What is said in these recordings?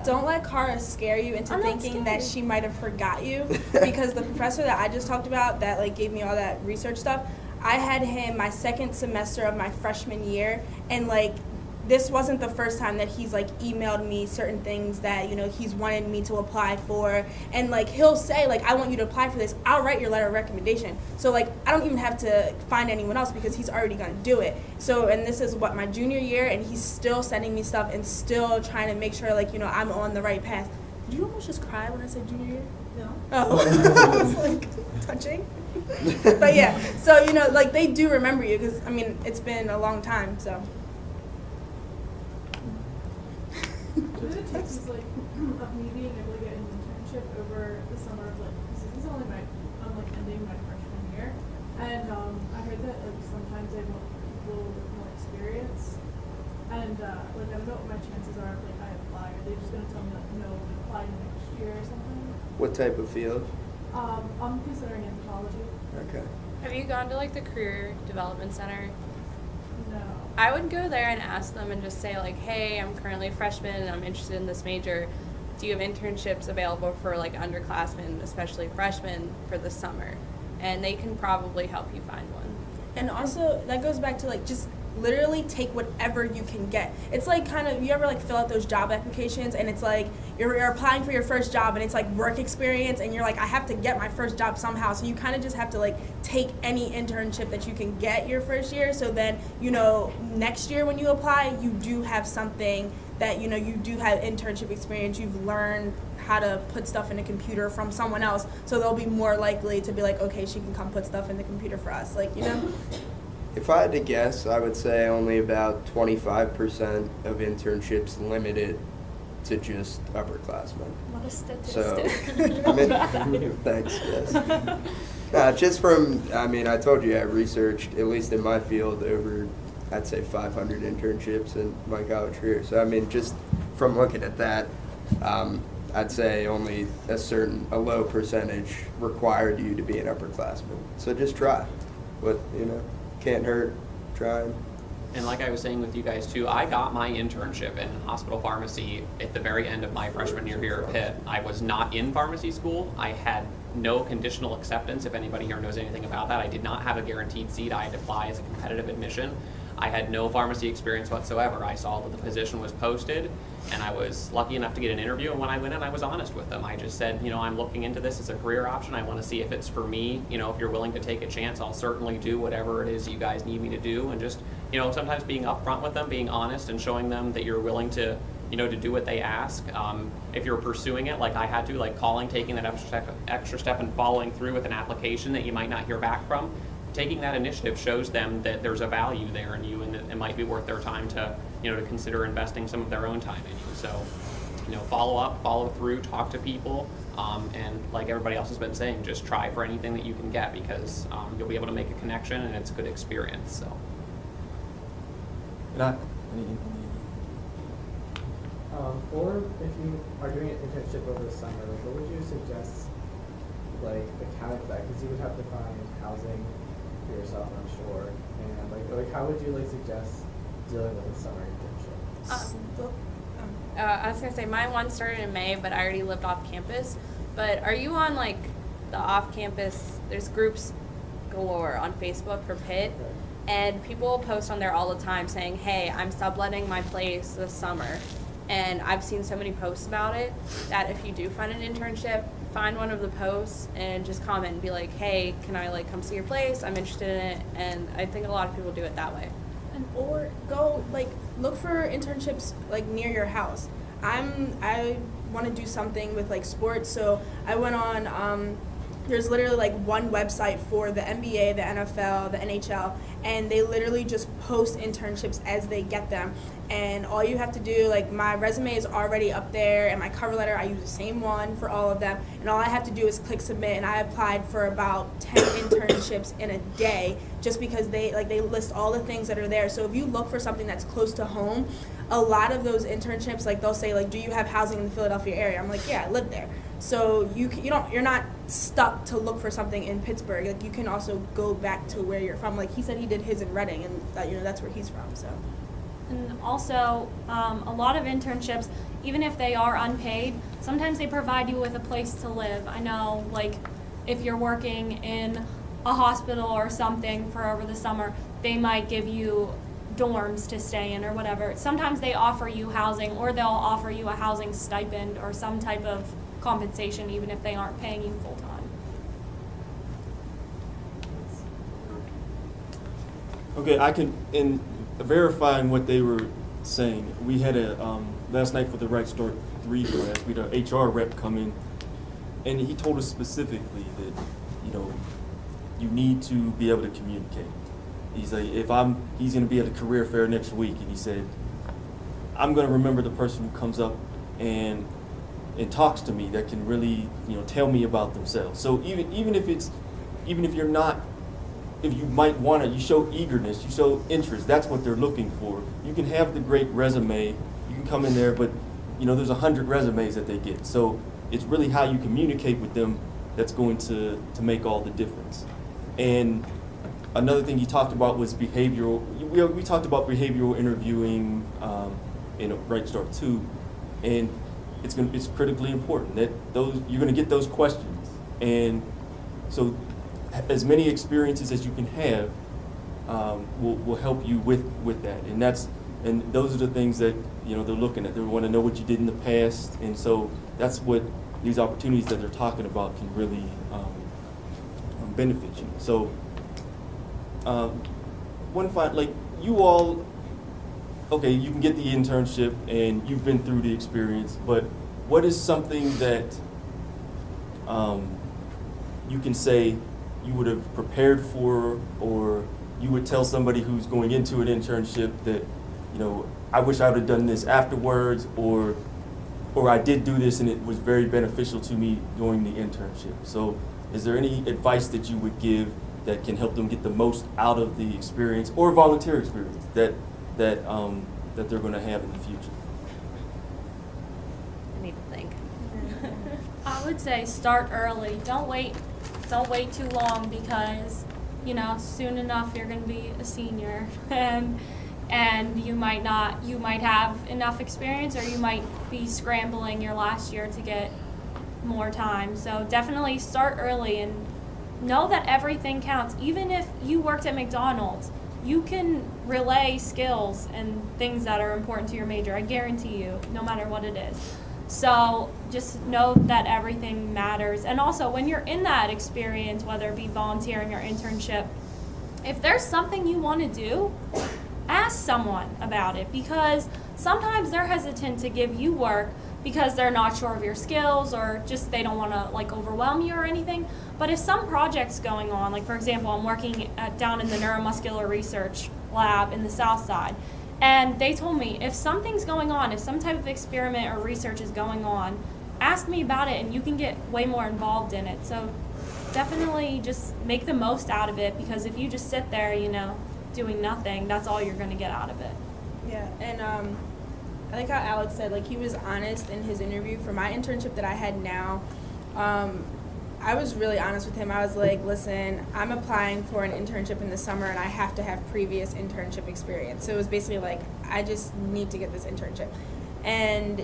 Don't let Cara scare you into thinking that she might have forgot you, because the professor that I just talked about that like gave me all that research stuff, I had him my second semester of my freshman year, and like this wasn't the first time that he's like emailed me certain things that, you know, he's wanted me to apply for, and like he'll say like, I want you to apply for this, I'll write your letter of recommendation. So like I don't even have to find anyone else because he's already gonna do it. So, and this is what, my junior year, and he's still sending me stuff and still trying to make sure like, you know, I'm on the right path. Did you almost just cry when I said junior year? No. Oh, I was like touching. But yeah, so you know, like they do remember you, because I mean it's been a long time, so. What are the chances like of me being able to get an internship over the summer of like, this is only I'm like ending my freshman year, and I heard that like sometimes they want people with more experience, and like I don't know what my chances are if like I apply. Are they just gonna tell me like no, apply next year or something? What type of field? I'm considering anthropology. Okay. Have you gone to like the Career Development Center? No. I would go there and ask them and just say like, hey, I'm currently a freshman and I'm interested in this major. Do you have internships available for like underclassmen, especially freshmen, for the summer? And they can probably help you find one. And also, that goes back to like just literally take whatever you can get. It's like kind of, you ever like fill out those job applications and it's like you're applying for your first job and it's like work experience and you're like, I have to get my first job somehow. So you kind of just have to like take any internship that you can get your first year, so then, you know, next year when you apply, you do have something that, you know, you do have internship experience, you've learned how to put stuff in a computer from someone else, so they'll be more likely to be like, okay, she can come put stuff in the computer for us, like, you know? If I had to guess, I would say only about 25% of internships limited to just upperclassmen. What a statistic. So, I mean, thanks, yes. Just from, I mean, I told you I researched, at least in my field, over, I'd say 500 internships in my college career. So, I mean, just from looking at that, I'd say only a low percentage required you to be an upperclassman. So just try. What, you know, can't hurt trying. And like I was saying with you guys too, I got my internship in hospital pharmacy at the very end of my freshman year here at Pitt. I was not in pharmacy school. I had no conditional acceptance, if anybody here knows anything about that. I did not have a guaranteed seat. I had to apply as a competitive admission. I had no pharmacy experience whatsoever. I saw that the position was posted, and I was lucky enough to get an interview, and when I went in, I was honest with them. I just said, you know, I'm looking into this as a career option. I want to see if it's for me. You know, if you're willing to take a chance, I'll certainly do whatever it is you guys need me to do. And just, you know, sometimes being upfront with them, being honest, and showing them that you're willing to, you know, to do what they ask. If you're pursuing it, like I had to, like calling, taking that extra step and following through with an application that you might not hear back from, taking that initiative shows them that there's a value there in you and that it might be worth their time to, you know, to consider investing some of their own time in you. So, you know, follow up, follow through, talk to people, and like everybody else has been saying, just try for anything that you can get, because you'll be able to make a connection and it's a good experience. So. Or if you are doing an internship over the summer, like, what would you suggest, like, accounting for that? Because you would have to find housing for yourself, I'm sure. And like how would you like suggest dealing with a summer internship? I was gonna say mine one started in May, but I already lived off campus. But are you on like the off campus? There's groups galore on Facebook for Pitt, Right. and people post on there all the time saying, "Hey, I'm subletting my place this summer." And I've seen so many posts about it that if you do find an internship, find one of the posts and just comment and be like, hey, can I like come see your place? I'm interested in it. And I think a lot of people do it that way. And or go like look for internships like near your house. I want to do something with like sports, so I went on there's literally like one website for the NBA, the NFL, the NHL, and they literally just post internships as they get them. And all you have to do, like my resume is already up there and my cover letter, I use the same one for all of them. And all I have to do is click submit, and I applied for about 10 internships in a day just because they list all the things that are there. So if you look for something that's close to home, a lot of those internships, like they'll say like, do you have housing in the Philadelphia area? I'm like, yeah, I live there. So you're not stuck to look for something in Pittsburgh. Like you can also go back to where you're from. Like he said he did his in Reading, and that, you know, that's where he's from. So And also, a lot of internships, even if they are unpaid, sometimes they provide you with a place to live. I know, like, if you're working in a hospital or something for over the summer, they might give you dorms to stay in or whatever. Sometimes they offer you housing, or they'll offer you a housing stipend or some type of compensation, even if they aren't paying you full time. Okay, I can, in verifying what they were saying, we had a, last night for the Right Start 3 class, we had an HR rep come in, and he told us specifically that, you know, you need to be able to communicate. He's like, he's gonna be at a career fair next week, and he said, I'm gonna remember the person who comes up and talks to me that can really, you know, tell me about themselves. So even if you're not, if you might want to, you show eagerness, you show interest, that's what they're looking for. You can have the great resume, you can come in there, but you know, there's 100 resumes that they get. So it's really how you communicate with them that's going to make all the difference. And another thing you talked about was behavioral. We talked about behavioral interviewing in Right Start 2, and it's critically important that you're going to get those questions. And so as many experiences as you can have will help you with that. And those are the things that, you know, they're looking at. They want to know what you did in the past, and so that's what these opportunities that they're talking about can really benefit you. So you all, okay, you can get the internship and you've been through the experience, but what is something that you can say you would have prepared for, or you would tell somebody who's going into an internship that, you know, I wish I would have done this afterwards, or I did do this and it was very beneficial to me during the internship. So is there any advice that you would give that can help them get the most out of the experience or volunteer experience that they're going to have in the future? I need to think. I would say start early. Don't wait too long, because, you know, soon enough you're going to be a senior and you might have enough experience, or you might be scrambling your last year to get more time. So definitely start early and know that everything counts. Even if you worked at McDonald's, you can relay skills and things that are important to your major. I guarantee you, no matter what it is. So just know that everything matters. And also, when you're in that experience, whether it be volunteering or internship, if there's something you want to do, ask someone about it, because sometimes they're hesitant to give you work because they're not sure of your skills, or just they don't want to like overwhelm you or anything. But if some project's going on, like for example, I'm working down in the neuromuscular research lab in the South Side, and they told me, if something's going on, if some type of experiment or research is going on, ask me about it and you can get way more involved in it. So definitely just make the most out of it, because if you just sit there, you know, doing nothing, that's all you're going to get out of it. Yeah, and I like how Alex said, like, he was honest in his interview. For my internship that I had now, I was really honest with him. I was like, listen, I'm applying for an internship in the summer and I have to have previous internship experience. So it was basically like, I just need to get this internship. And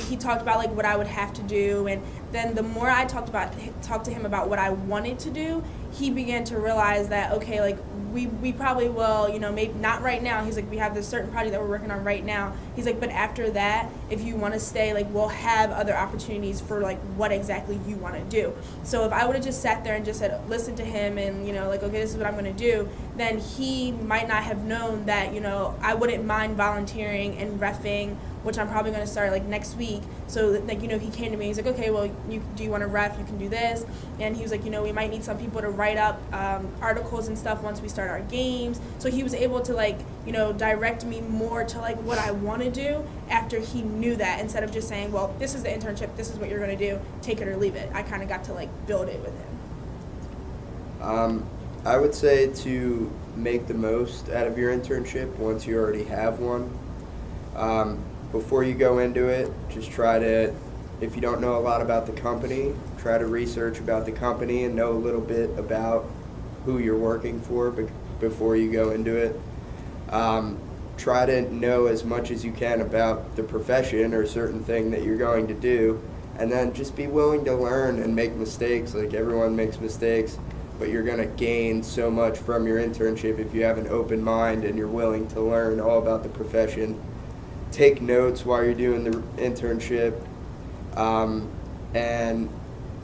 he talked about like what I would have to do, and then the more I talked to him about what I wanted to do, he began to realize that, okay, like we probably will, you know, maybe not right now. He's like, we have this certain project that we're working on right now. He's like, but after that, if you want to stay, like we'll have other opportunities for like what exactly you want to do. So if I would have just sat there and just said, listen to him and, you know, like, okay, this is what I'm going to do, then he might not have known that, you know, I wouldn't mind volunteering and reffing, which I'm probably going to start like next week. So like, you know, he came to me, he's like, okay, well, do you want to ref? You can do this. And he was like, you know, we might need some people to write up articles and stuff once we start our games. So he was able to like, you know, direct me more to like what I want to do after he knew that, instead of just saying, well, this is the internship, this is what you're going to do, take it or leave it. I kind of got to like build it with him. I would say to make the most out of your internship once you already have one. Before you go into it, just try to, if you don't know a lot about the company, try to research about the company and know a little bit about who you're working for before you go into it. try to know as much as you can about the profession or certain thing that you're going to do, and then just be willing to learn and make mistakes. Like, everyone makes mistakes, but you're going to gain so much from your internship if you have an open mind and you're willing to learn all about the profession. Take notes while you're doing the internship. And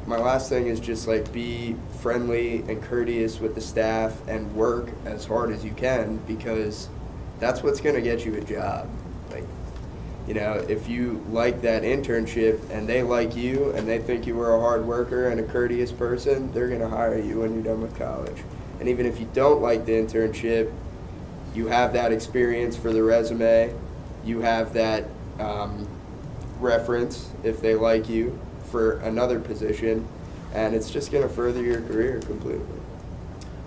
my last thing is just like be friendly and courteous with the staff and work as hard as you can, because that's what's going to get you a job. Like, you know, if you like that internship and they like you and they think you were a hard worker and a courteous person, they're going to hire you when you're done with college. And even if you don't like the internship, you have that experience for the resume. You have that reference if they like you for another position, and it's just going to further your career completely.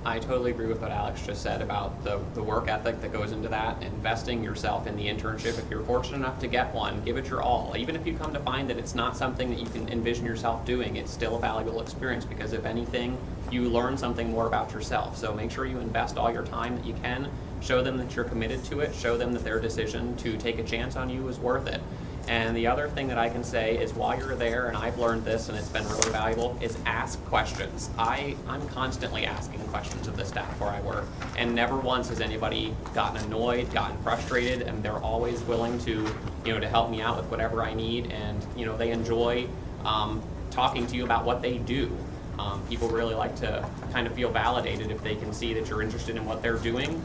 I totally agree with what Alex just said about the work ethic that goes into that, investing yourself in the internship. If you're fortunate enough to get one, give it your all. Even if you come to find that it's not something that you can envision yourself doing, it's still a valuable experience, because if anything, you learn something more about yourself. So make sure you invest all your time that you can. Show them that you're committed to it. Show them that their decision to take a chance on you is worth it. And the other thing that I can say is, while you're there, and I've learned this and it's been really valuable, is ask questions. I'm constantly asking questions of the staff where I work, and never once has anybody gotten annoyed, gotten frustrated, and they're always willing to, to help me out with whatever I need, and, they enjoy talking to you about what they do. People really like to kind of feel validated if they can see that you're interested in what they're doing,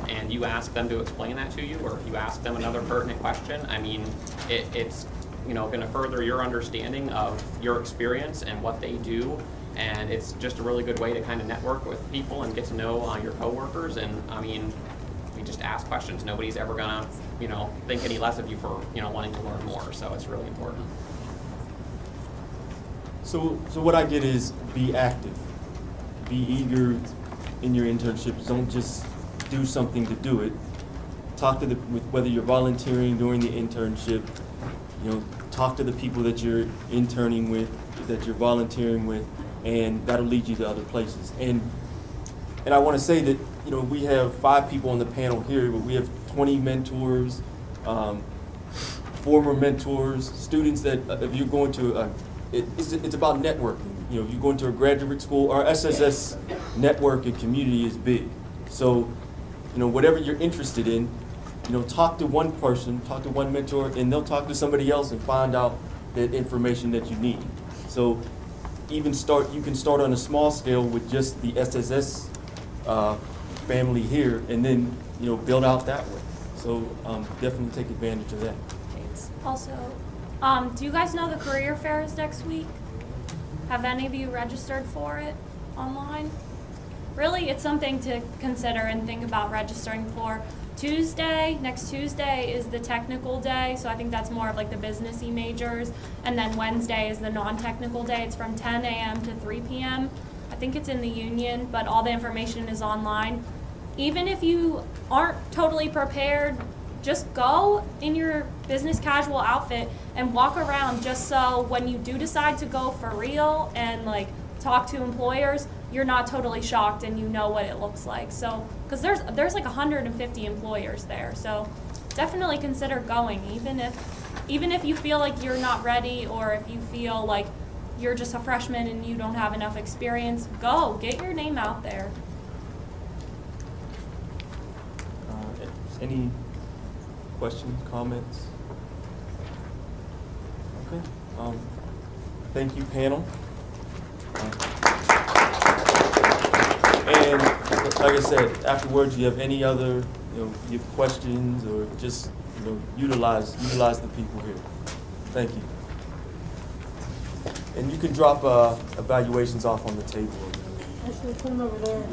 and you ask them to explain that to you, or if you ask them another pertinent question. I mean, it's going to further your understanding of your experience and what they do, and it's just a really good way to kind of network with people and get to know your coworkers. And I mean, we just ask questions. Nobody's ever gonna think any less of you for wanting to learn more. So it's really important. So what I get is, be active, be eager in your internships. Don't just do something to do it. Talk to whether you're volunteering during the internship, talk to the people that you're interning with, that you're volunteering with, and that'll lead you to other places. And I want to say that we have 5 people on the panel here, but we have 20 mentors, former mentors, students that if you're going to it's about networking. If you go into a graduate school, our SSS network and community is big. So, whatever you're interested in, talk to one person, talk to one mentor, and they'll talk to somebody else and find out that information that you need. So, you can start on a small scale with just the SSS family here, and then build out that way. So, definitely take advantage of that. Also, do you guys know the career fair is next week? Have any of you registered for it online? Really, it's something to consider and think about registering for. Next Tuesday is the technical day, so I think that's more of like the businessy majors, and then Wednesday is the non-technical day. It's from 10 a.m. to 3 p.m. I think it's in the Union, but all the information is online. Even if you aren't totally prepared, just go in your business casual outfit and walk around, just so when you do decide to go for real and like talk to employers, you're not totally shocked and you know what it looks like. So, because there's like 150 employers there, so definitely consider going, even if you feel like you're not ready, or if you feel like you're just a freshman and you don't have enough experience. Go, get your name out there. Any questions, comments? Okay. Thank you, panel. And like I said, afterwards, you have any other, you have questions, or just, utilize the people here. Thank you. And you can drop evaluations off on the table. Actually, put them over there.